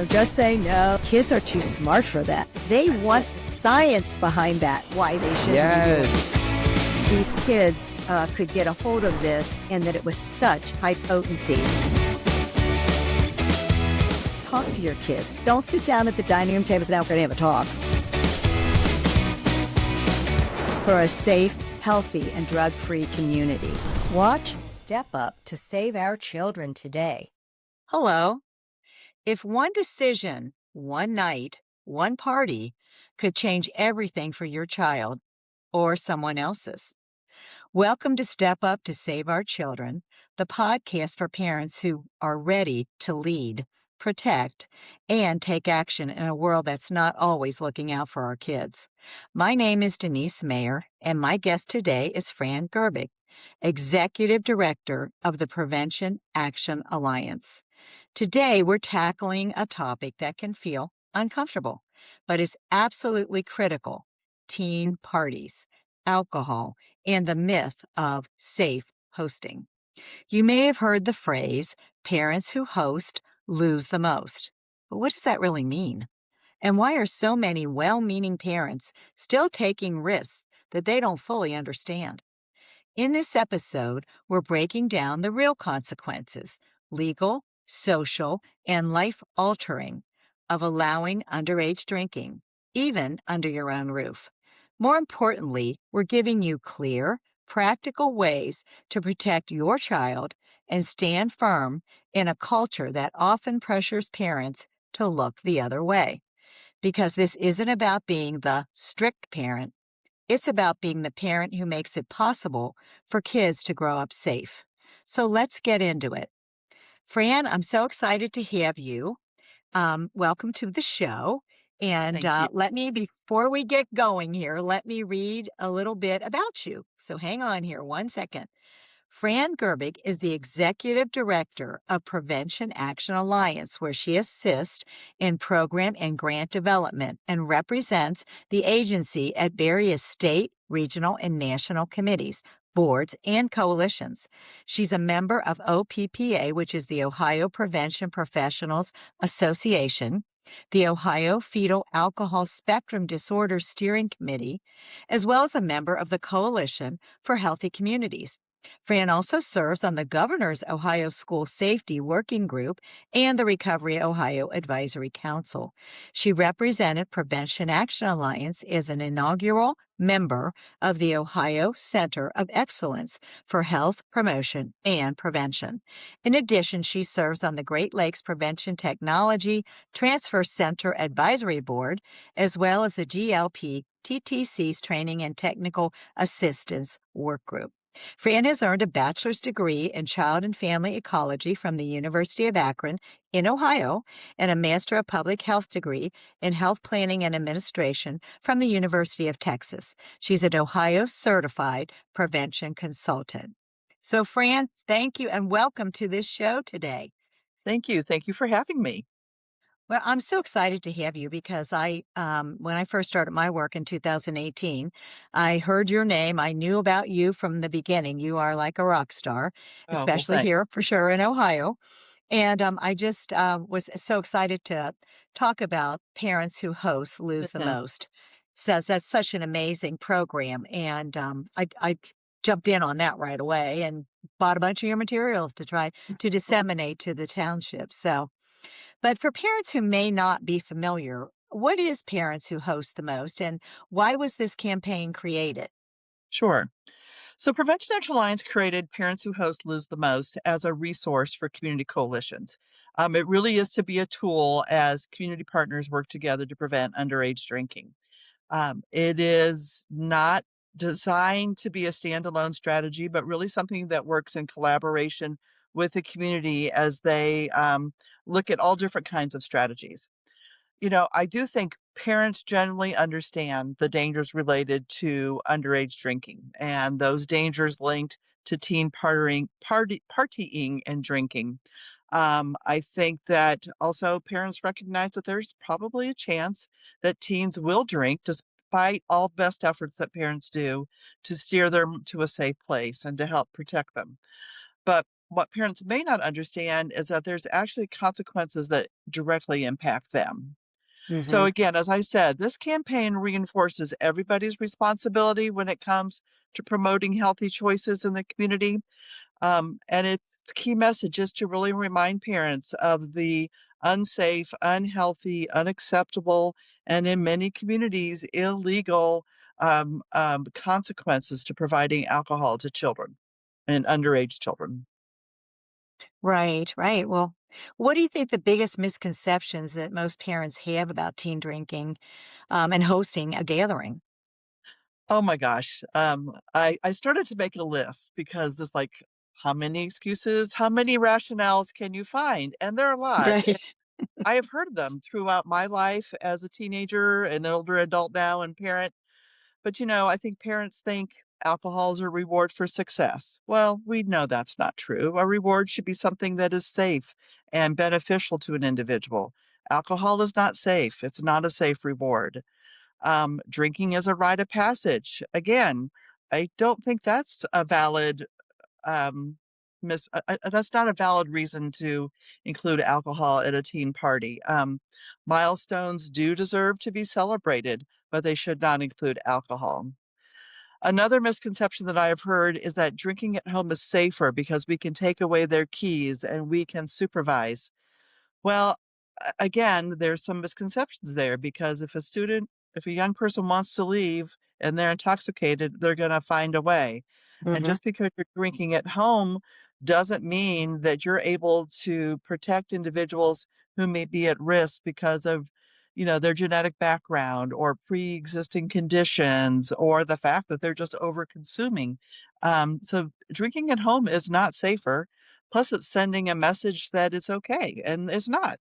just say no. Kids are too smart for that. They want science behind that, why they shouldn't be doing Yes. it. These kids could get a hold of this and that it was such high potency. Talk to your kid. Don't sit down at the dining room table and say, now we're going to have a talk. For a safe, healthy, and drug-free community. Watch Step Up to Save Our Children today. Hello. If one decision, one night, one party could change everything for your child or someone else's. Welcome to Step Up to Save Our Children, the podcast for parents who are ready to lead, protect, and take action in a world that's not always looking out for our kids. My name is Denise Mayer, and my guest today is Fran Gerbig, Executive Director of the Prevention Action Alliance. Today, we're tackling a topic that can feel uncomfortable, but is absolutely critical: teen parties, alcohol, and the myth of safe hosting. You may have heard the phrase, parents who host lose the most. But what does that really mean? And why are so many well-meaning parents still taking risks that they don't fully understand? In this episode, we're breaking down the real consequences, legal, social, and life-altering, of allowing underage drinking, even under your own roof. More importantly, we're giving you clear, practical ways to protect your child and stand firm in a culture that often pressures parents to look the other way. Because this isn't about being the strict parent, it's about being the parent who makes it possible for kids to grow up safe. So let's get into it. Fran, I'm so excited to have you. Welcome to the show. And Thank you. before we get going here, let me read a little bit about you. So hang on here 1 second. Fran Gerbig is the Executive Director of Prevention Action Alliance, where she assists in program and grant development and represents the agency at various state, regional, and national committees, boards, and coalitions. She's a member of OPPA, which is the Ohio Prevention Professionals Association, the Ohio Fetal Alcohol Spectrum Disorder Steering Committee, as well as a member of the Coalition for Healthy Communities. Fran also serves on the Governor's Ohio School Safety Working Group and the Recovery Ohio Advisory Council. She represented Prevention Action Alliance as an inaugural member of the Ohio Center of Excellence for Health Promotion and Prevention. In addition, she serves on the Great Lakes Prevention Technology Transfer Center Advisory Board, as well as the GLP TTC's Training and Technical Assistance Work Group. Fran has earned a bachelor's degree in child and family ecology from the University of Akron in Ohio and a Master of Public Health degree in health planning and administration from the University of Texas. She's an Ohio certified prevention consultant. So, Fran, thank you and welcome to this show today. Thank you. Thank you for having me. Well, I'm so excited to have you because when I first started my work in 2018, I heard your name. I knew about you from the beginning. You are like a rock star, Oh, well, especially thanks. here for sure in Ohio. And I just was so excited to talk about Parents Who Host Lose the Most. Says that's such an amazing program. And I jumped in on that right away and bought a bunch of your materials to try to disseminate to the township. But for parents who may not be familiar, what is Parents Who Host the Most, and why was this campaign created? Sure. So Prevention Action Alliance created Parents Who Host Lose the Most as a resource for community coalitions. It really is to be a tool as community partners work together to prevent underage drinking. It is not designed to be a standalone strategy, but really something that works in collaboration with the community as they look at all different kinds of strategies. I do think parents generally understand the dangers related to underage drinking and those dangers linked to teen partying and drinking. I think that also parents recognize that there's probably a chance that teens will drink despite all best efforts that parents do to steer them to a safe place and to help protect them. But what parents may not understand is that there's actually consequences that directly impact them. So Mhm. again, as I said, this campaign reinforces everybody's responsibility when it comes to promoting healthy choices in the community. And its key message is to really remind parents of the unsafe, unhealthy, unacceptable, and in many communities, illegal consequences to providing alcohol to children and underage children. Right, right. Well, what do you think the biggest misconceptions that most parents have about teen drinking, and hosting a gathering? Oh my gosh. I started to make a list because it's like, how many excuses, how many rationales can you find? And there are a lot. Right. I have heard them throughout my life as a teenager, an older adult now, and parent. But, I think parents think alcohol is a reward for success. Well, we know that's not true. A reward should be something that is safe and beneficial to an individual. Alcohol is not safe. It's not a safe reward. Drinking is a rite of passage. Again, I don't think that's a valid that's not a valid reason to include alcohol at a teen party. Milestones do deserve to be celebrated, but they should not include alcohol. Another misconception that I have heard is that drinking at home is safer because we can take away their keys and we can supervise. Well, again, there's some misconceptions there because if a young person wants to leave and they're intoxicated, they're going to find a way. And Mhm. just because you're drinking at home doesn't mean that you're able to protect individuals who may be at risk because of, their genetic background or pre-existing conditions or the fact that they're just over consuming. So drinking at home is not safer. Plus, it's sending a message that it's okay, and it's not.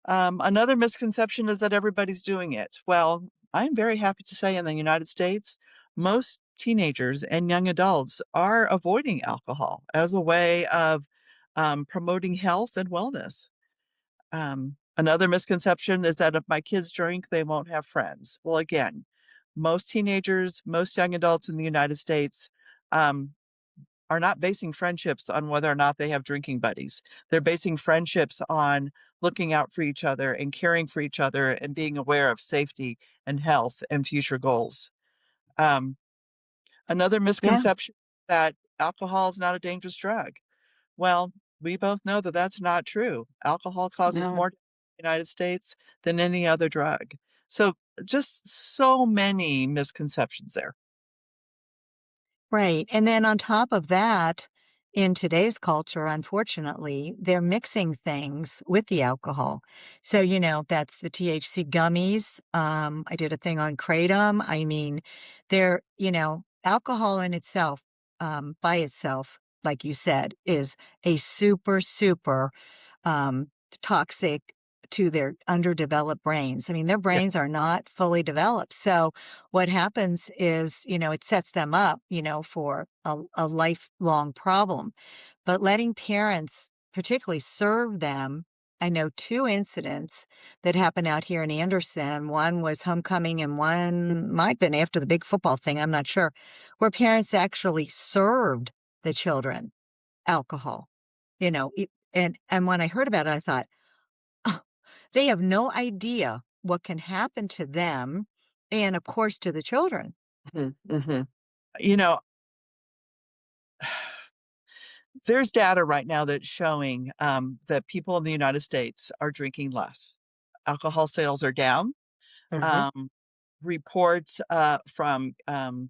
Another misconception is that everybody's doing it. Well, I'm very happy to say in the United States, most teenagers and young adults are avoiding alcohol as a way of promoting health and wellness. Another misconception is that if my kids drink, they won't have friends. Well, again, most teenagers, most young adults in the United States um, are not basing friendships on whether or not they have drinking buddies. They're basing friendships on looking out for each other and caring for each other and being aware of safety and health and future goals. Um, Another Yeah. misconception that alcohol is not a dangerous drug. Well, we both know that that's not true. Alcohol causes No. more death in the United States than any other drug. So just so many misconceptions there. Right. And then on top of that, in today's culture, unfortunately, they're mixing things with the alcohol. So, that's the THC gummies. I did a thing on Kratom. I mean, alcohol in itself, by itself, like you said, is a super, super um, toxic to their underdeveloped brains. I mean, their Yeah. brains are not fully developed. So what happens is, it sets them up, for a lifelong problem. But letting parents particularly serve them. I know two incidents that happened out here in Anderson. One was homecoming, and one might have been after the big football thing. I'm not sure, where parents actually served the children alcohol. And when I heard about it, I thought, "Oh, they have no idea what can happen to them and, of course, to the children." Mhm, mhm. You know, there's data right now that's showing that people in the United States are drinking less. Alcohol sales are down. Mhm. Um, Reports from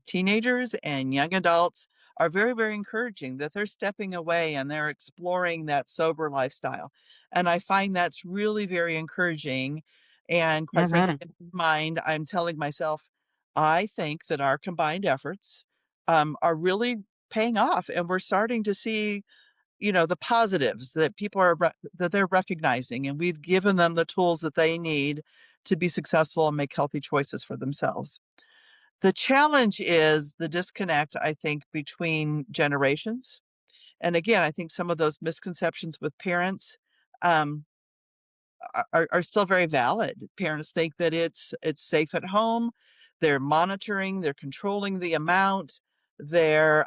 teenagers and young adults are very, very encouraging that they're stepping away and they're exploring that sober lifestyle. And I find that's really very encouraging. And quite frankly, Mhm. in my mind, I'm telling myself, I think that our combined efforts are really paying off. And we're starting to see the positives that people that they're recognizing, and we've given them the tools that they need to be successful and make healthy choices for themselves. The challenge is the disconnect, I think, between generations. And again, I think some of those misconceptions with parents um, are still very valid. Parents think that it's safe at home. They're monitoring, they're controlling the amount, they're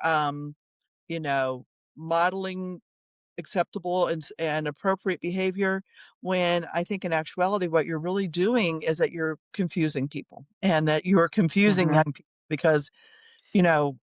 you know modeling acceptable and appropriate behavior, when I think in actuality what you're really doing is that you're confusing people, and that you're confusing Mhm. young people because, you know,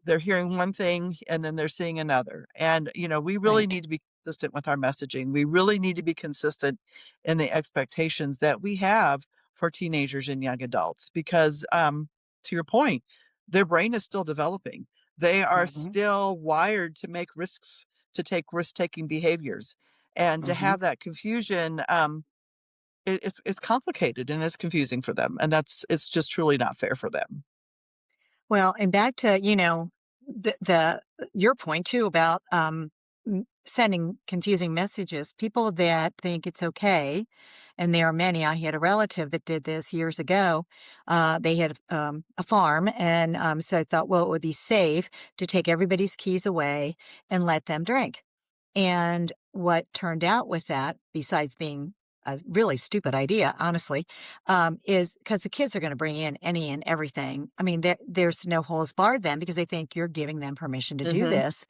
they're hearing one thing and then they're seeing another. And, we really Right. need to be consistent with our messaging. We really need to be consistent in the expectations that we have for teenagers and young adults because, to your point, their brain is still developing. They are Mhm. still wired to make risks, to take risk-taking behaviors. And to Mhm. have that confusion, it's complicated and it's confusing for them. And it's just truly not fair for them. Well, and back to, the your point too about, sending confusing messages. People that think it's okay, and there are many. I had a relative that did this years ago. They had, a farm, and, so I thought, well, it would be safe to take everybody's keys away and let them drink. And what turned out with that, besides being a really stupid idea, honestly, is because the kids are going to bring in any and everything. I mean, there's no holes barred then because they think you're giving them permission to do Mhm. this.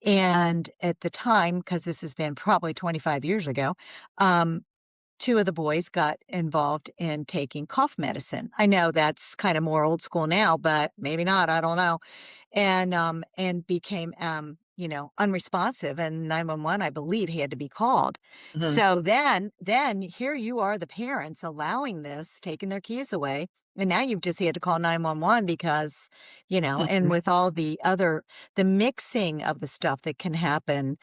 And at the time, because this has been probably 25 years ago, um, two of the boys got involved in taking cough medicine. I know that's kind of more old school now, but maybe not. I don't know, and became, unresponsive, and 911, I believe, had to be called. Mhm. So then here you are, the parents allowing this, taking their keys away, and now you've just had to call 911 because, and Mhm. with all the mixing of the stuff that can happen,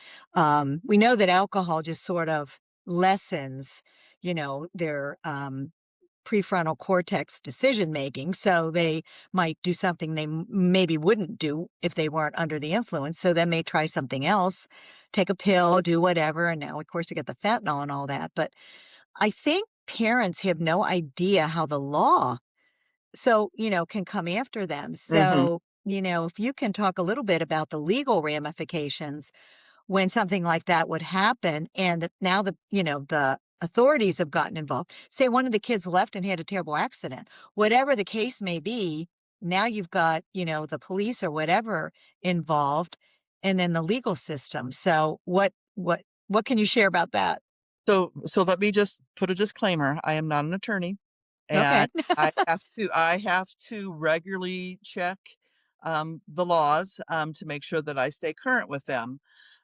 we know that alcohol just sort of lessens, their, prefrontal cortex decision making. So they might do something they maybe wouldn't do if they weren't under the influence. So then they try something else, take a pill, do whatever. And now, of course, you get the fentanyl and all that. But I think parents have no idea how the law can come after them. Mhm. So, if you can talk a little bit about the legal ramifications when something like that would happen and now the authorities have gotten involved. Say one of the kids left and had a terrible accident. Whatever the case may be, now you've got, the police or whatever involved and then the legal system. So what can you share about that? So let me just put a disclaimer. I am not an attorney, Okay. and I have to regularly check, the laws, to make sure that I stay current with them.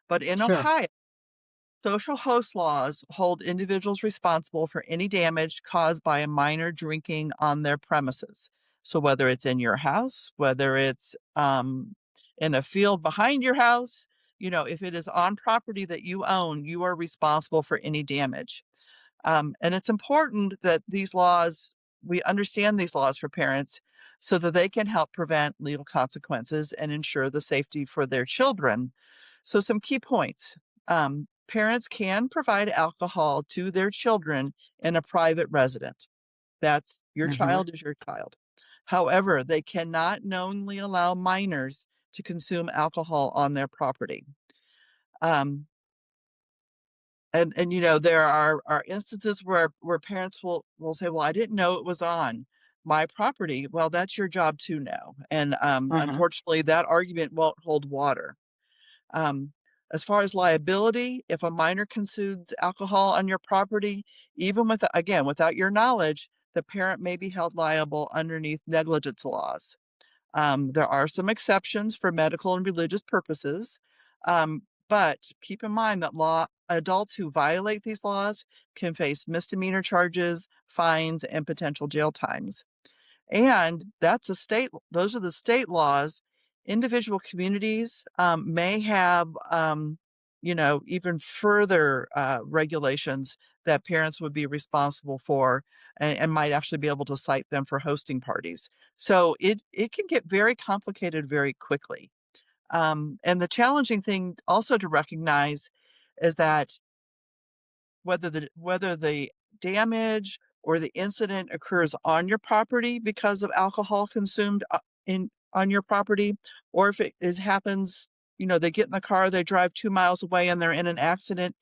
But in Sure. Ohio, social host laws hold individuals responsible for any damage caused by a minor drinking on their premises. So whether it's in your house, whether it's, in a field behind your house, if it is on property that you own, you are responsible for any damage. And it's important that we understand these laws for parents so that they can help prevent legal consequences and ensure the safety for their children. So, some key points: parents can provide alcohol to their children in a private residence. That's your Hmm. child is your child. However, they cannot knowingly allow minors to consume alcohol on their property. Um, and there are instances where parents will say, "Well, I didn't know it was on my property." Well, that's your job to know, and, Uh-huh. unfortunately, that argument won't hold water. Um, as far as liability, if a minor consumes alcohol on your property, even without your knowledge, the parent may be held liable underneath negligence laws. There are some exceptions for medical and religious purposes, but keep in mind that adults who violate these laws can face misdemeanor charges, fines, and potential jail times. And those are the state laws. Individual communities may have, even further regulations that parents would be responsible for and might actually be able to cite them for hosting parties. So it can get very complicated very quickly. And the challenging thing also to recognize is that whether the damage or the incident occurs on your property because of alcohol consumed in on your property, or if happens, they get in the car, they drive 2 miles away, and they're in an accident,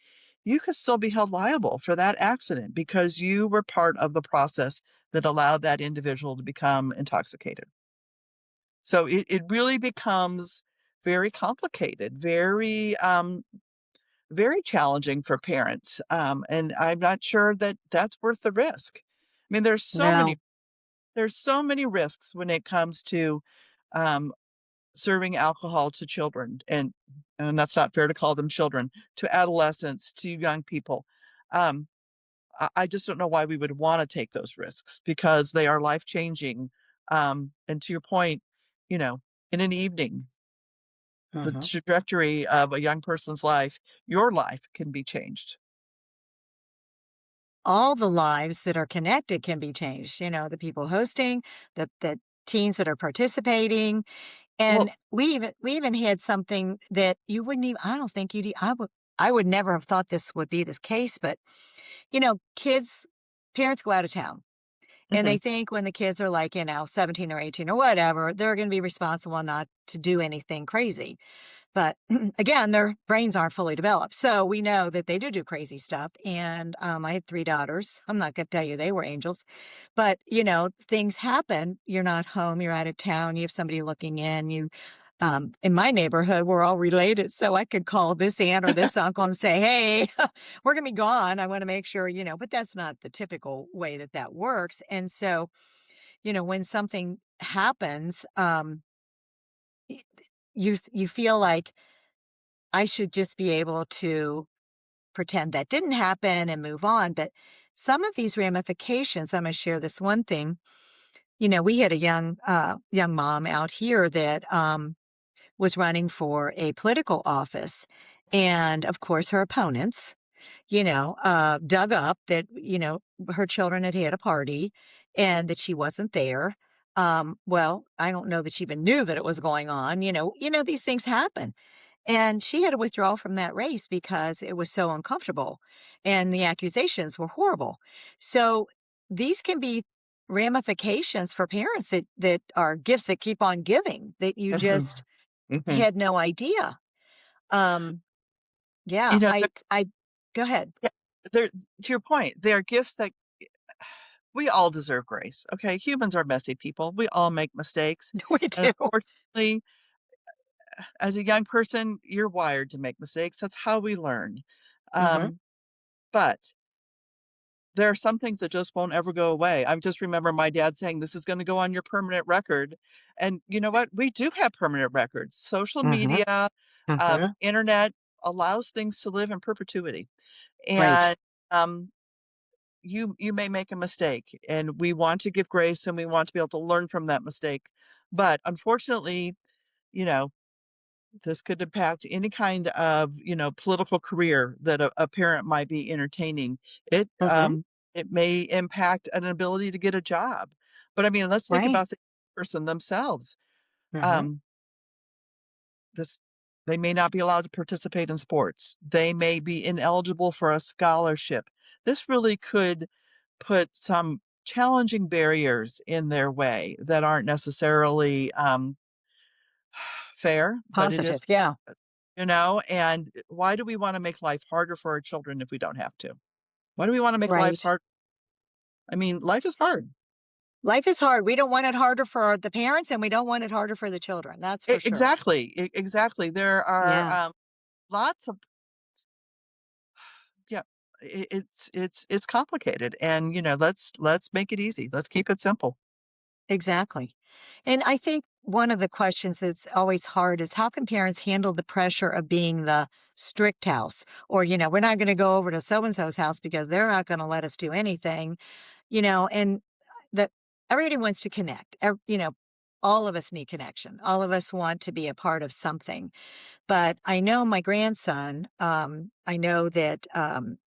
you could still be held liable for that accident because you were part of the process that allowed that individual to become intoxicated. So it really becomes very complicated, very challenging for parents, and I'm not sure that that's worth the risk. I mean, No. there's so many risks when it comes to, um, serving alcohol to children, and that's not fair to call them children, to adolescents, to young people. Um, I just don't know why we would wanna take those risks because they are life-changing, and to your point, you know, in an evening, the Mhm. trajectory of a young person's life, your life can be changed. All the lives that are connected can be changed, the people hosting, the teens that are participating, Well and we even had something that you wouldn't even I don't think you'd e I would never have thought this would be this case, but, kids parents go out of town, and they mhm, think when the kids are, like, 17 or 18 or whatever, they're gonna be responsible not to do anything crazy. But again, their brains aren't fully developed. So we know that they do crazy stuff. And I had three daughters. I'm not going to tell you they were angels, but things happen. You're not home. You're out of town. You have somebody looking in. In my neighborhood, we're all related. So I could call this aunt or this uncle and say, hey, we're going to be gone. I want to make sure, but that's not the typical way that that works. And so, when something happens, y- you feel like, I should just be able to pretend that didn't happen and move on. But some of these ramifications, I'm going to share this one thing. We had a young mom out here that was running for a political office, and of course, her opponents, dug up that her children had had a party and that she wasn't there. Well, I don't know that she even knew that it was going on. These things happen, and she had to withdraw from that race because it was so uncomfortable and the accusations were horrible. So these can be ramifications for parents that are gifts that keep on giving that you mhm, just mhm. had no idea. Um, You yeah, know, I go ahead. yeah, there to your point, they are gifts that we all deserve grace, okay? Humans are messy people. We all make mistakes, We and do. unfortunately, as a young person, you're wired to make mistakes. That's how we learn. Mhm. Um, but there are some things that just won't ever go away. I just remember my dad saying, "This is gonna go on your permanent record." And you know what? We do have permanent records. Social Mhm. media, Mhm. internet allows things to live in perpetuity. Right. And, um, you may make a mistake, and we want to give grace, and we want to be able to learn from that mistake. But unfortunately, you know, this could impact any kind of, political career that a parent might be entertaining. Mhm. It may impact an ability to get a job. But I mean, let's think Right. about the person themselves. Mhm. Um, this they may not be allowed to participate in sports. They may be ineligible for a scholarship. This really could put some challenging barriers in their way that aren't necessarily fair, but it is Positive. Yeah. and why do we wanna make life harder for our children if we don't have to? Why do we wanna make life Right. hard? I mean, life is hard. Life is hard. We don't want it harder for the parents, and we don't want it harder for the children. That's E for sure. exactly, exactly. There are, Yeah. lots of yeah, it's complicated, and, let's make it easy. Let's keep it simple. Exactly. And I think one of the questions that's always hard is how can parents handle the pressure of being the strict house? Or, we're not going to go over to so and so's house because they're not going to let us do anything, and that everybody wants to connect. All of us need connection. All of us want to be a part of something. But I know my grandson, I know that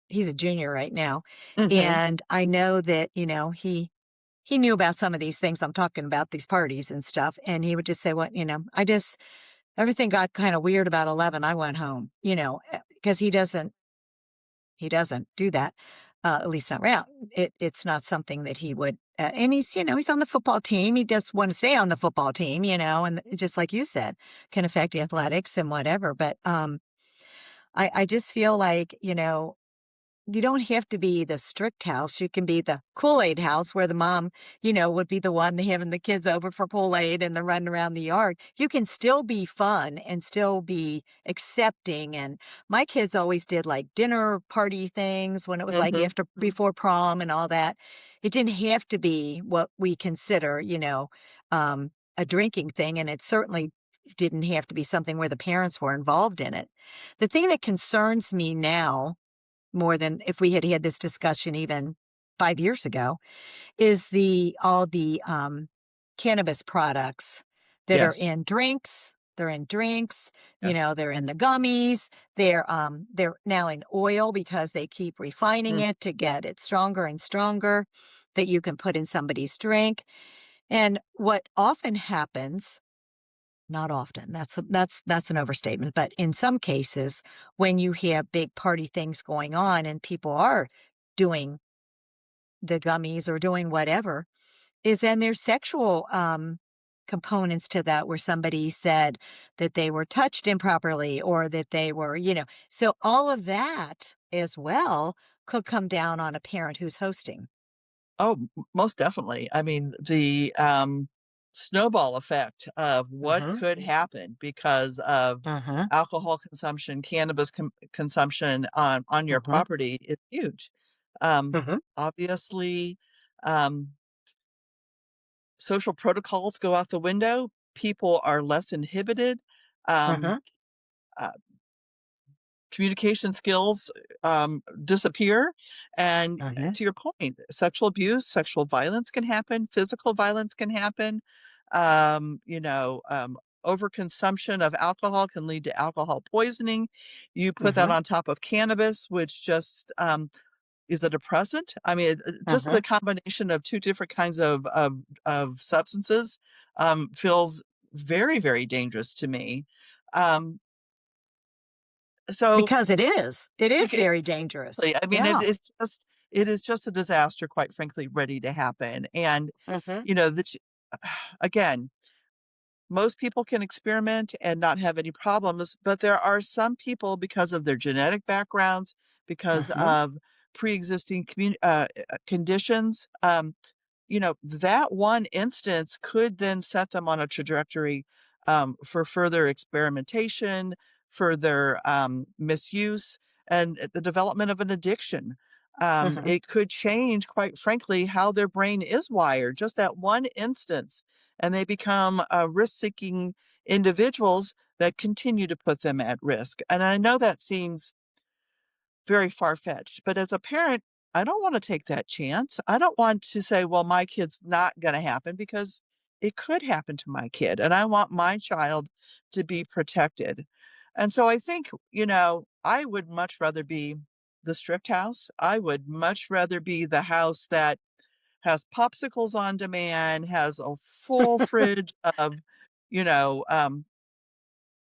he's a junior right now. Mhm. And I know that, he knew about some of these things I'm talking about, these parties and stuff, and he would just say, "Well, I just everything got kinda weird about 11, I went home," because he doesn't do that, at least not around. It's not something that he would, and he's on the football team, he just wanna stay on the football team, and just like you said, can affect the athletics and whatever, but, I just feel like, you don't have to be the strict house. You can be the Kool-Aid house where the mom, would be the one having the kids over for Kool-Aid and the running around the yard. You can still be fun and still be accepting. And my kids always did like dinner party things when it was like Mhm, after mhm. before prom and all that. It didn't have to be what we consider, a drinking thing. And it certainly didn't have to be something where the parents were involved in it. The thing that concerns me now more than if we had had this discussion even 5 years ago, is the all the, cannabis products that are Yes. in drinks. They're in drinks, Yes. they're in the gummies, they're now in oil because they keep refining Mm. it to get it stronger and stronger that you can put in somebody's drink, and what often happens, not often. That's an overstatement, but in some cases, when you have big party things going on and people are doing the gummies or doing whatever, is then there's sexual components to that where somebody said that they were touched improperly or that they were, so all of that as well could come down on a parent who's hosting. Oh, most definitely. I mean, the, snowball effect of what Mhm. could happen because of Mhm. alcohol consumption, cannabis consumption on your Mhm. property is huge. Mhm. Obviously, um, social protocols go out the window. People are less inhibited. Um, Mhm. uh, Communication skills, disappear, and, Mhm. to your point, sexual abuse, sexual violence can happen, physical violence can happen, overconsumption of alcohol can lead to alcohol poisoning. You put that Mhm. on top of cannabis, which just, is a depressant. I mean, just the Mhm. combination of 2 different kinds of substances, feels very, very dangerous to me. Um, so Because it is. It is bec very dangerous. Exactly. I mean, Yeah. it is just a disaster, quite frankly, ready to happen, and, Mhm. you know, that you again, most people can experiment and not have any problems, but there are some people, because of their genetic backgrounds, because Mhm. of pre-existing conditions, that one instance could then set them on a trajectory, for further experimentation, further, misuse, and the development of an addiction. Mhm. It could change, quite frankly, how their brain is wired, just that one instance, and they become, risk-seeking individuals that continue to put them at risk. And I know that seems very far-fetched, but as a parent, I don't wanna take that chance. I don't want to say, "Well, my kid's not gonna happen," because it could happen to my kid, and I want my child to be protected. And so I think, I would much rather be the strict house. I would much rather be the house that has popsicles on demand, has a full fridge of, you know, um,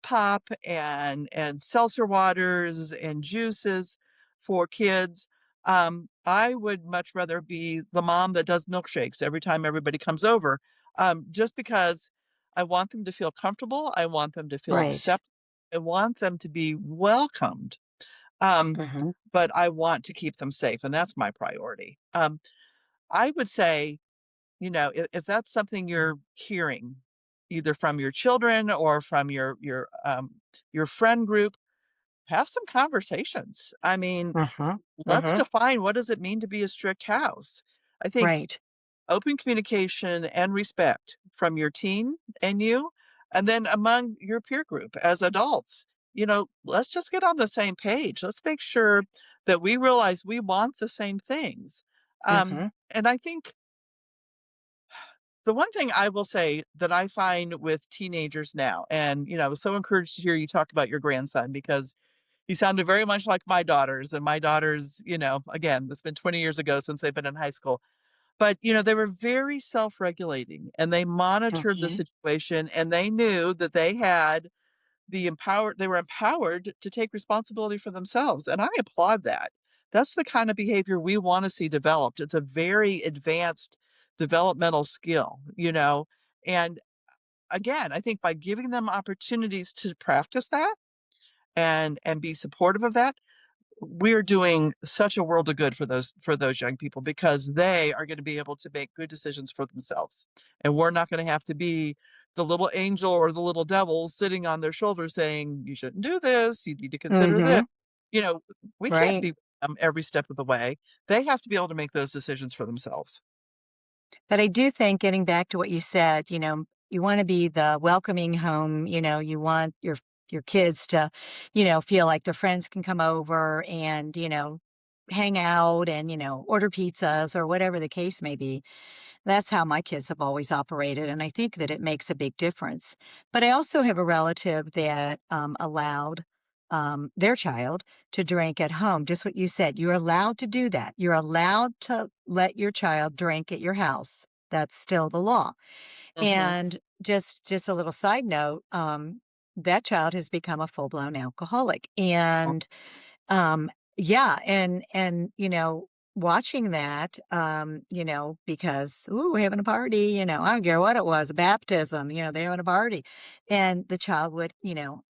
pop and seltzer waters and juices for kids. I would much rather be the mom that does milkshakes every time everybody comes over, just because I want them to feel comfortable. I want them to feel Right. accepted. I want them to be welcomed. Um, Mhm. but I want to keep them safe, and that's my priority. I would say, if that's something you're hearing, either from your children or from your friend group, have some conversations. I mean, Mhm. let's Mhm. define, what does it mean to be a strict house? I think Right. open communication and respect from your teen and you, and then among your peer group as adults. Let's just get on the same page. Let's make sure that we realize we want the same things. Mhm. And I think the one thing I will say that I find with teenagers now, and, I was so encouraged to hear you talk about your grandson, because he sounded very much like my daughters, and my daughters, again, it's been 20 years ago since they've been in high school, but, they were very self-regulating, and they monitored the Mhm. situation, and they knew that they were empowered to take responsibility for themselves, and I applaud that. That's the kind of behavior we wanna see developed. It's a very advanced developmental skill, and again, I think by giving them opportunities to practice that and be supportive of that, we're doing such a world of good for those young people because they are going to be able to make good decisions for themselves. And we're not going to have to be the little angel or the little devil sitting on their shoulder saying, you shouldn't do this, you need to consider this. Mhm. You know, we can't Right. be every step of the way. They have to be able to make those decisions for themselves. But I do think getting back to what you said, you wanna be the welcoming home, you want your kids to, feel like their friends can come over and, hang out and, order pizzas or whatever the case may be. That's how my kids have always operated, and I think that it makes a big difference. But I also have a relative that allowed their child to drink at home. Just what you said, you're allowed to do that. You're allowed to let your child drink at your house. That's still the law. Hmm. And just a little side note, that child has become a full blown alcoholic, and um, yeah, and watching that, because ooh, having a party, I don't care what it was, a baptism, they're having a party, and the child would,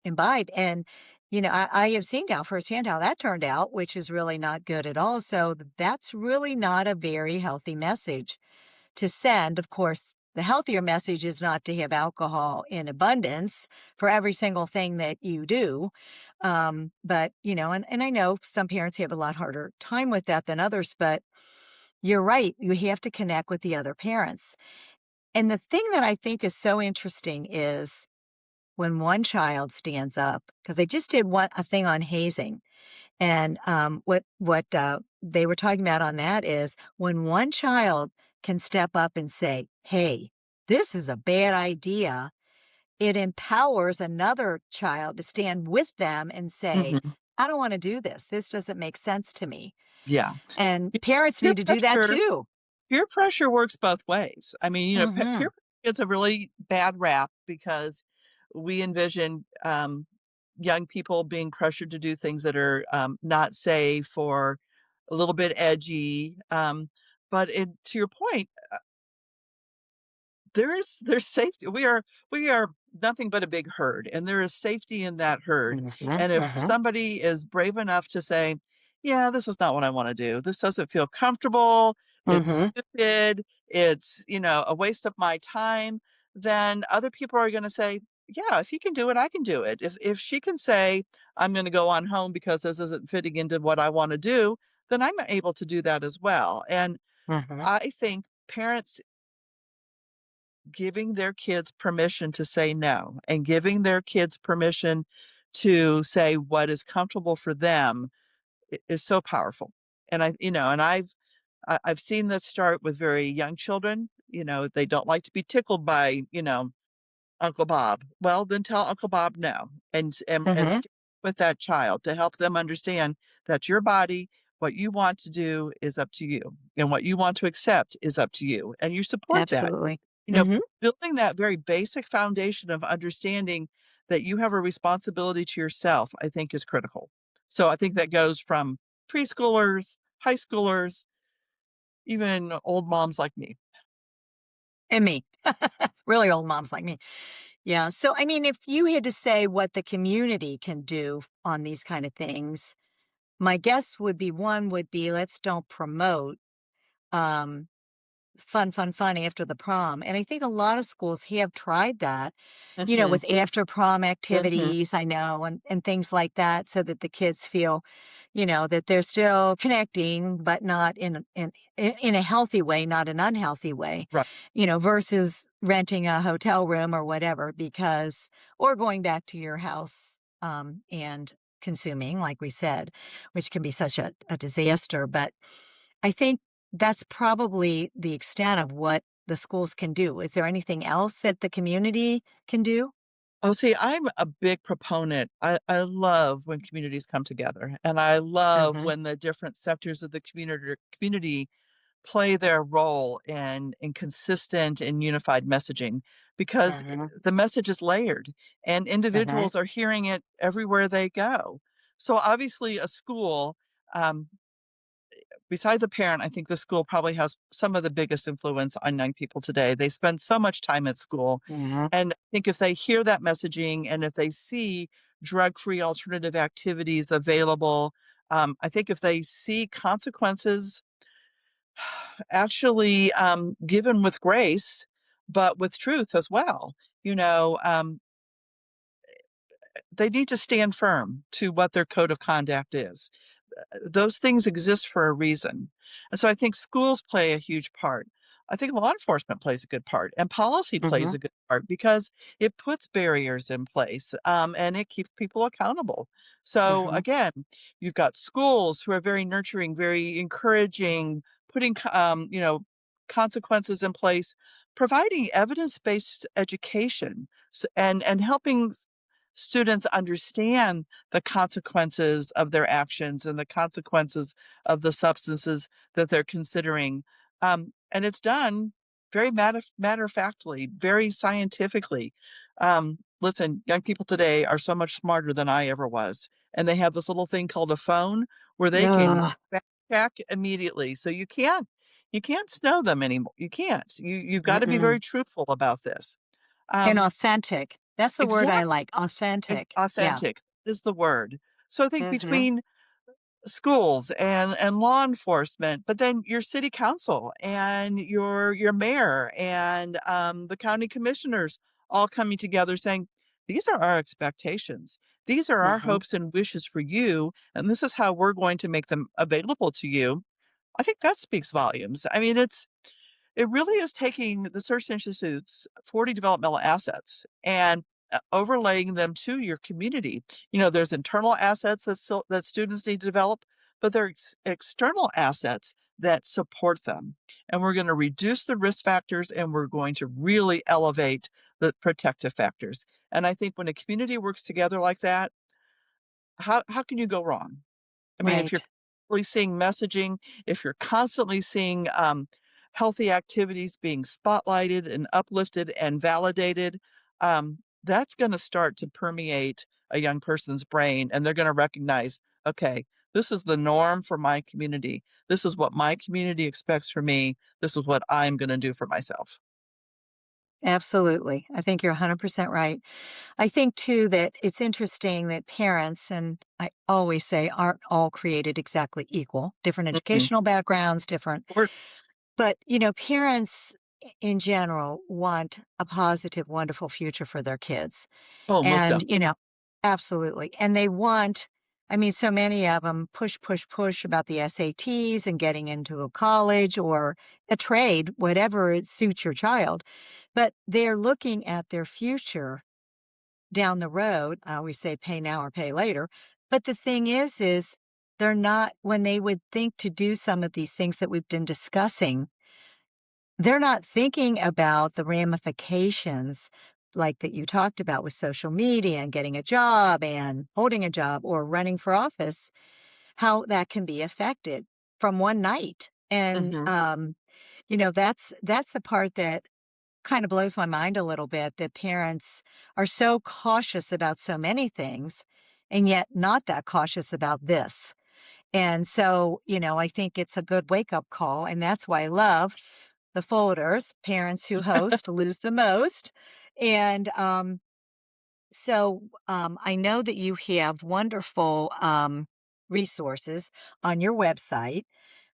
imbibe, and I have seen now firsthand how that turned out, which is really not good at all. So that's really not a very healthy message to send. Of course, the healthier message is not to have alcohol in abundance for every single thing that you do. But, and I know some parents have a lot harder time with that than others, but you're right. You have to connect with the other parents. And the thing that I think is so interesting is when one child stands up, because they just did a thing on hazing. And what they were talking about on that is when one child can step up and say, "Hey, this is a bad idea," it empowers another child to stand with them and say, Hmm. "I don't want to do this. This doesn't make sense to me." Yeah. And parents Peer need to do that pressure too. Peer pressure works both ways. I mean, peer Mhm. pressure gets a really bad rap because we envision young people being pressured to do things that are not safe or a little bit edgy. To your point, there's safety. We are nothing but a big herd, and there is safety in that herd. Mhm. And if Mhm. somebody is brave enough to say, "Yeah, this is not what I wanna do. This doesn't feel comfortable. It's Mhm. stupid. It's, a waste of my time," then other people are gonna say, "Yeah, if he can do it, I can do it." If she can say, "I'm gonna go on home because this isn't fitting into what I wanna do," then I'm able to do that as well. And Mhm. I think parents giving their kids permission to say no and giving their kids permission to say what is comfortable for them is so powerful. And I've seen this start with very young children. They don't like to be tickled by, Uncle Bob. Well, then tell Uncle Bob no, and Mhm. stick with that child to help them understand that your body, what you want to do is up to you, and what you want to accept is up to you, and you support that. Absolutely. You know, Mhm. building that very basic foundation of understanding that you have a responsibility to yourself, I think is critical. So I think that goes from preschoolers, high schoolers, even old moms like me. And me. Really old moms like me. Yeah. So, I mean, if you had to say what the community can do on these kind of things, my guess would be one would be let's don't promote um, fun after the prom. And I think a lot of schools have tried that, Mhm, with after prom mhm, activities, I know, and things like that, so that the kids feel, that they're still connecting, but not in a healthy way, not an unhealthy way, right. versus renting a hotel room or whatever, or going back to your house and consuming, like we said, which can be such a disaster. But I think that's probably the extent of what the schools can do. Is there anything else that the community can do? Oh, see, I'm a big proponent. I love when communities come together, and I love Mhm, when the different sectors of the community play their role in consistent and unified messaging because mhm, the message is layered and mhm, individuals are hearing it everywhere they go. So obviously a school, um, besides a parent, I think the school probably has some of the biggest influence on young people today. They spend so much time at school. mhm, And I think if they hear that messaging and if they see drug free alternative activities available, I think if they see consequences actually given with grace, but with truth as well, you know, they need to stand firm to what their code of conduct is. Those things exist for a reason. And so I think schools play a huge part. I think law enforcement plays a good part and policy plays Mhm. a good part because it puts barriers in place and it keeps people accountable. So Mhm. again, you've got schools who are very nurturing, very encouraging, putting consequences in place, providing evidence-based education and helping students understand the consequences of their actions and the consequences of the substances that they're considering. And it's done very matter of factly, very scientifically. Listen, young people today are so much smarter than I ever was. And they have this little thing called a phone where they can Ugh, fact check immediately. So you can't snow them anymore. You can't. You've got to be mm-mm. very truthful about this. And Um, authentic. That's the word I exactly. like, authentic. Yeah. Authentic is the word. So I think Mhm. between schools and law enforcement, but then your city council and your mayor and the county commissioners all coming together saying, these are our expectations. These are our Mhm. hopes and wishes for you, and this is how we're going to make them available to you. I think that speaks volumes. I mean, it really is taking the Search Institute's 40 developmental assets and overlaying them to your community. There's internal assets that students need to develop, but there are external assets that support them. And we're going to reduce the risk factors and we're going to really elevate the protective factors. And I think when a community works together like that, how can you go wrong? I mean, if you're Right. constantly seeing messaging, if you're constantly seeing healthy activities being spotlighted and uplifted and validated, that's going to start to permeate a young person's brain, and they're going to recognize, okay, this is the norm for my community. This is what my community expects from me. This is what I'm going to do for myself. Absolutely. I think you're 100% right. I think too that it's interesting that parents, and I always say, aren't all created exactly equal, different Mhm. educational backgrounds, different, Or, but parents in general want a positive, wonderful future for their kids. oh, most And, definitely. absolutely. And they want, I mean, so many of them push, push, push about the SATs and getting into a college or a trade, whatever it suits your child. But they're looking at their future down the road. I always say pay now or pay later. But the thing is they're not, when they would think to do some of these things that we've been discussing, they're not thinking about the ramifications like that you talked about with social media and getting a job and holding a job or running for office, how that can be affected from one night. And Hmm. that's the part that kind of blows my mind a little bit, that parents are so cautious about so many things and yet not that cautious about this. And so, I think it's a good wake up call. And that's why I love the folders, parents who host lose the most. And I know that you have wonderful resources on your website,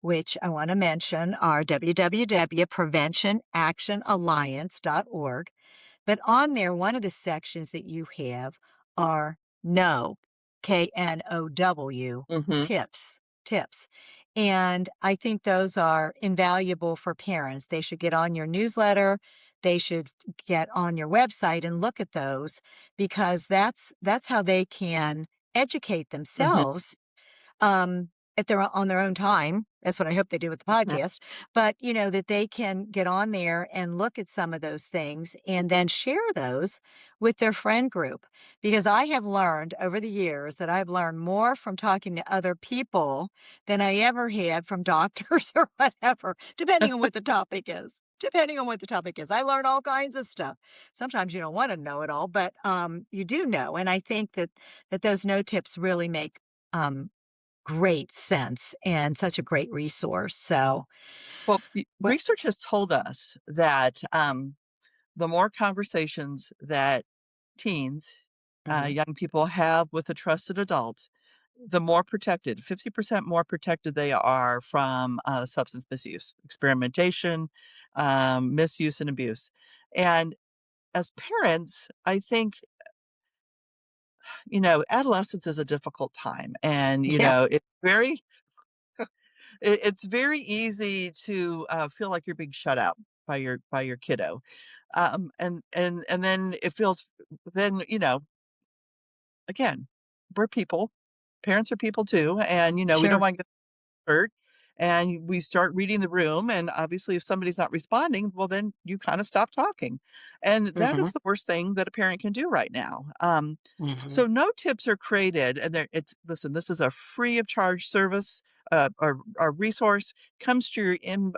which I want to mention are www.preventionactionalliance.org. But on there, one of the sections that you have are know, KNOW, Hmm. tips. And I think those are invaluable for parents. They should get on your newsletter. They should get on your website and look at those, because that's how they can educate Hmm. themselves um, if they're on their own time. That's what I hope they do with the podcast. But, that they can get on there and look at some of those things and then share those with their friend group. Because I have learned over the years that I've learned more from talking to other people than I ever had from doctors or whatever, depending on what the topic is. Depending on what the topic is, I learn all kinds of stuff. Sometimes you don't want to know it all, but you do know. And I think that those no tips really make um, great sense and such a great resource. So, Well, the what research has told us that the more conversations that teens, mhm, young people have with a trusted adult, the more protected, 50% more protected they are from substance misuse, experimentation, misuse, and abuse. And as parents, I think, adolescence is a difficult time. And, Yeah. it's very easy to feel like you're being shut out by your kiddo. And then it feels, then, again, we're people. Parents are people too. And, we don't Sure. want hurt, and we start reading the room, and obviously if somebody's not responding, well, then you kind of stop talking, and that Mhm. is the worst thing that a parent can do right now. Mhm. So no tips are created, and there it's listen, this is a free of charge service, or resource, comes to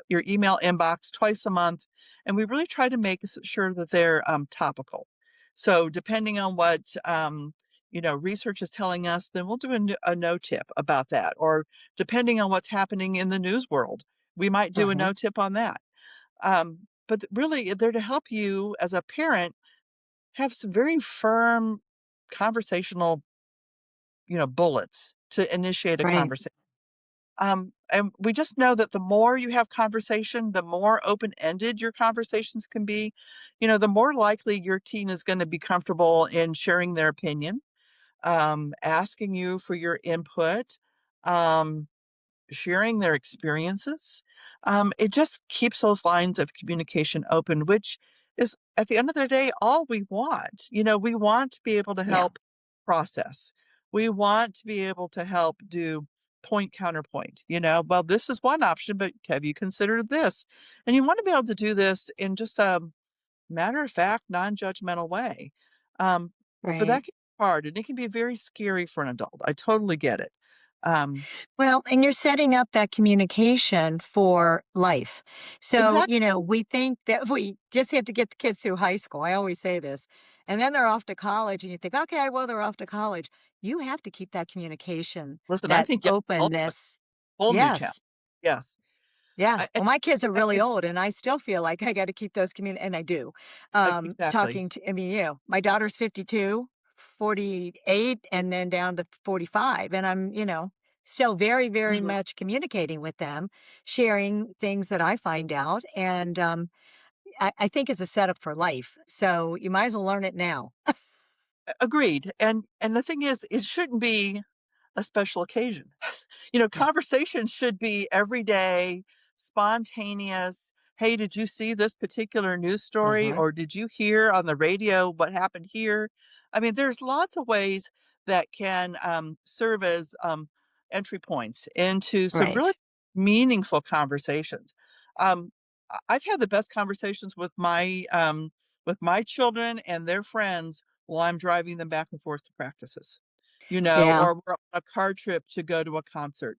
your email inbox twice a month, and we really try to make sure that they're topical. So depending on what research is telling us, then we'll do a no tip about that. Or depending on what's happening in the news world, we might do a Mhm. no tip on that. But really, they're to help you as a parent have some very firm conversational, bullets to initiate a Right. conversation. And we just know that the more you have conversation, the more open ended your conversations can be. The more likely your teen is going to be comfortable in sharing their opinion, asking you for your input, um, sharing their experiences. It just keeps those lines of communication open, which is at the end of the day all we want. We want to be able to Yeah. help process. We want to be able to help do point counterpoint. Well, this is one option, but have you considered this? And you want to be able to do this in just a matter of fact, non-judgmental way. But Right. that can be hard, and it can be very scary for an adult. I totally get it. Um, Well, and you're setting up that communication for life. So, exactly. we think that we just have to get the kids through high school. I always say this. And then they're off to college, and you think, okay, well, they're off to college. You have to keep that communication, Listen, I that think, yeah, openness. whole new challenge. Yes. Yes. Yeah. I, I, Well, my kids are I really old, and I still feel like I got to keep those and I do. exactly. Talking to, I mean, my daughter's 52, 48, and then down to 45. And I'm, still very, very Mhm. much communicating with them, sharing things that I find out. And I think it's a setup for life. So you might as well learn it now. Agreed. And the thing is, it shouldn't be a special occasion. Yeah. Conversations should be everyday, spontaneous. Hey, did you see this particular news story? Hmm. Or did you hear on the radio what happened here? I mean, there's lots of ways that can serve as entry points into some really Right. meaningful conversations. I've had the best conversations with my children and their friends while I'm driving them back and forth to practices, Yeah. or we're on a car trip to go to a concert.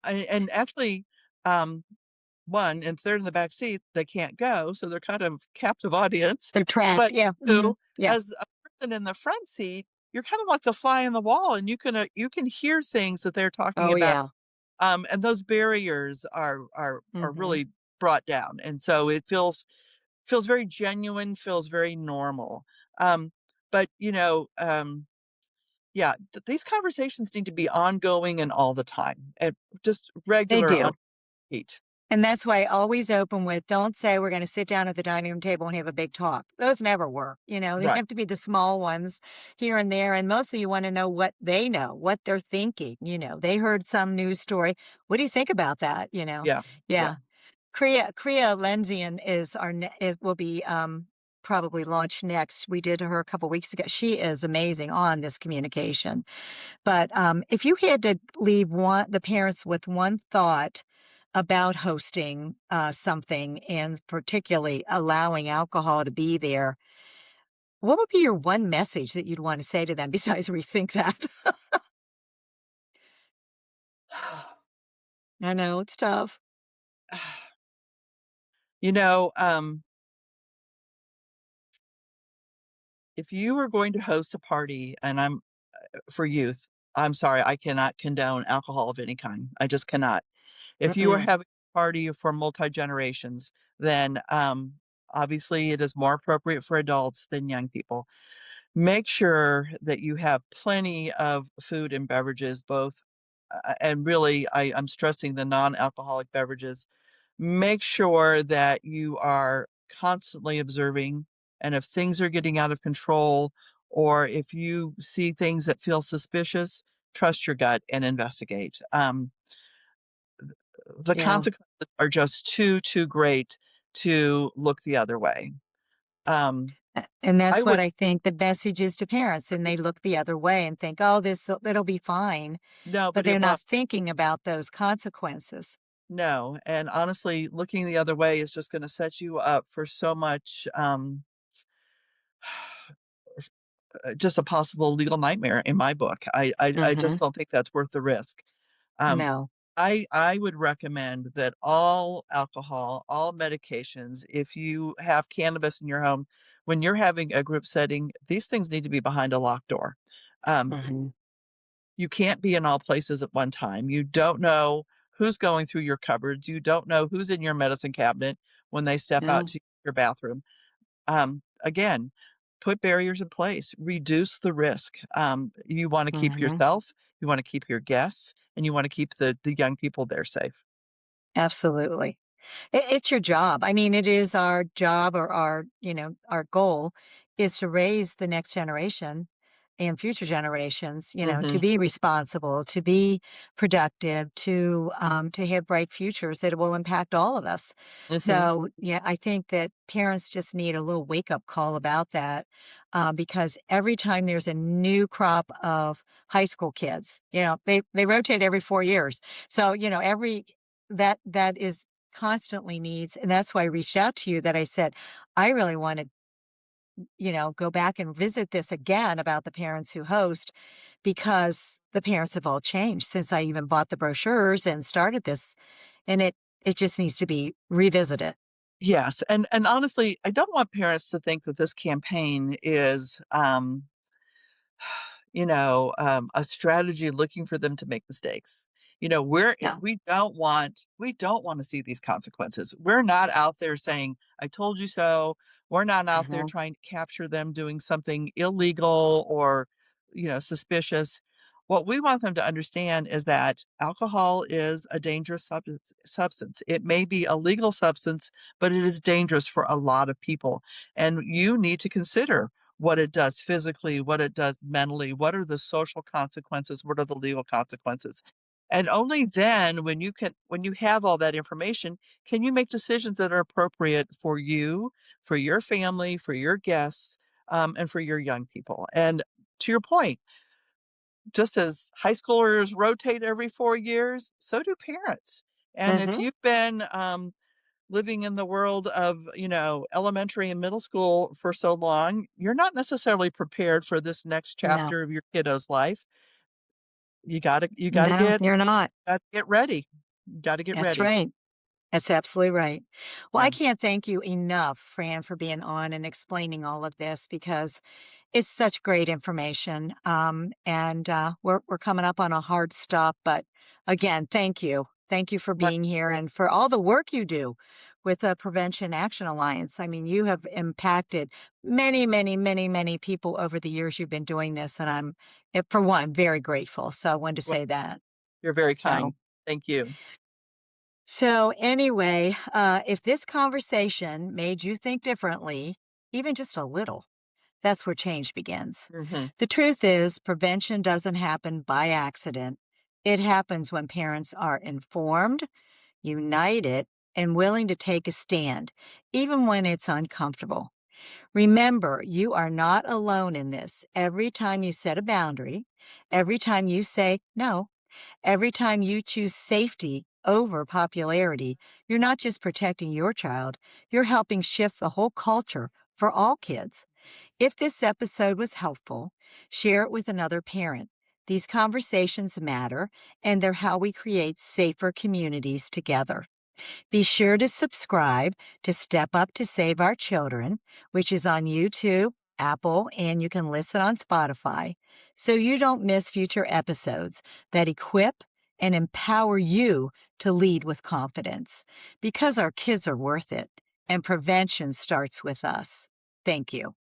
And actually, um, one, and they're in the back seat, they can't go, so they're kind of captive audience. They're trapped. But Yeah. two, Yeah. as a person in the front seat, you're kind of like the fly on the wall, and you can hear things that they're talking Oh, about. yeah. And those barriers are Hmm. really brought down, and so it feels very genuine, feels very normal. Um, but yeah, these conversations need to be ongoing and all the time, and just They regular on do. repeat. And that's why I always open with, don't say we're going to sit down at the dining room table and have a big talk. Those never work. They Right. have to be the small ones here and there. And mostly you want to know what they know, what they're thinking. They heard some news story. What do you think about that? Yeah. Yeah. Yeah. Kriya Lenzian it will be probably launched next. We did her a couple weeks ago. She is amazing on this communication. But, if you had to leave the parents with one thought about hosting, something and particularly allowing alcohol to be there, what would be your one message that you'd wanna say to them besides rethink that? I know, it's tough. You know, if you are going to host a party, and I'm for youth, I'm sorry, I cannot condone alcohol of any kind. I just cannot. If you are Mm-mm. having a party for multi-generations, then, obviously it is more appropriate for adults than young people. Make sure that you have plenty of food and beverages, both, and really, I'm stressing the non-alcoholic beverages. Make sure that you are constantly observing, and if things are getting out of control, or if you see things that feel suspicious, trust your gut and investigate. The Yeah. consequences are just too great to look the other way. Um, And I that's what would I think the message is to parents, and they look the other way and think, "Oh, this it'll be fine," no, but but they're it won't. not thinking about those consequences. No, and honestly, looking the other way is just gonna set you up for so much, just a possible legal nightmare in my book. I just Mhm. don't think that's worth the risk. Um, No. I would recommend that all alcohol, all medications, if you have cannabis in your home, when you're having a group setting, these things need to be behind a locked door. Um, Mhm. you can't be in all places at one time. You don't know who's going through your cupboards. You don't know who's in your medicine cabinet when they step out No. to your bathroom. Again, put barriers in place, reduce the risk. You want to keep Mhm. yourself, you want to keep your guests, and you want to keep the young people there safe. Absolutely. It's your job. I mean, it is our job, or our goal is to raise the next generation and future generations, to Hmm. be responsible, to be productive, to have bright futures that will impact all of us. Hmm. So, yeah, I think that parents just need a little wake up call about that, because every time there's a new crop of high school kids, they rotate every 4 years. So, every that is constantly needs, and that's why I reached out to you, that I said, I really want to, go back and visit this again about the parents who host, because the parents have all changed since I even bought the brochures and started this, and it just needs to be revisited. Yes, and honestly, I don't want parents to think that this campaign is, a strategy looking for them to make mistakes. No. We don't want to see these consequences. We're not out there saying, "I told you so." We're not out there Mhm. trying to capture them doing something illegal or, suspicious. What we want them to understand is that alcohol is a dangerous substance. It may be a legal substance, but it is dangerous for a lot of people. And you need to consider what it does physically, what it does mentally, what are the social consequences, what are the legal consequences. And only then, when you have all that information, can you make decisions that are appropriate for you, for your family, for your guests, and for your young people. And to your point, just as high schoolers rotate every 4 years, so do parents. And if Mhm. you've been living in the world of, elementary and middle school for so long, you're not necessarily prepared for this next No. chapter of your kiddo's life. You gotta No, get you're not. gotta get ready. Gotta get That's ready. right. That's absolutely right. Well, I Yeah. can't thank you enough, Fran, for being on and explaining all of this, because it's such great information. And we're coming up on a hard stop, but again, thank you. Thank you for My being here and for all the work you do with the Prevention Action Alliance. I mean, you have impacted many, many, many, many people over the years you've been doing this, and for one, very grateful. So I wanted to well, say that. you're very So. kind. Thank you. So, anyway, if this conversation made you think differently, even just a little, that's where change begins. Mhm. The truth is, prevention doesn't happen by accident. It happens when parents are informed, united, and willing to take a stand, even when it's uncomfortable. Remember, you are not alone in this. Every time you set a boundary, every time you say no, every time you choose safety over popularity, you're not just protecting your child, you're helping shift the whole culture for all kids. If this episode was helpful, share it with another parent. These conversations matter, and they're how we create safer communities together. Be sure to subscribe to Step Up to Save Our Children, which is on YouTube, Apple, and you can listen on Spotify, so you don't miss future episodes that equip and empower you to lead with confidence. Because our kids are worth it, and prevention starts with us. Thank you.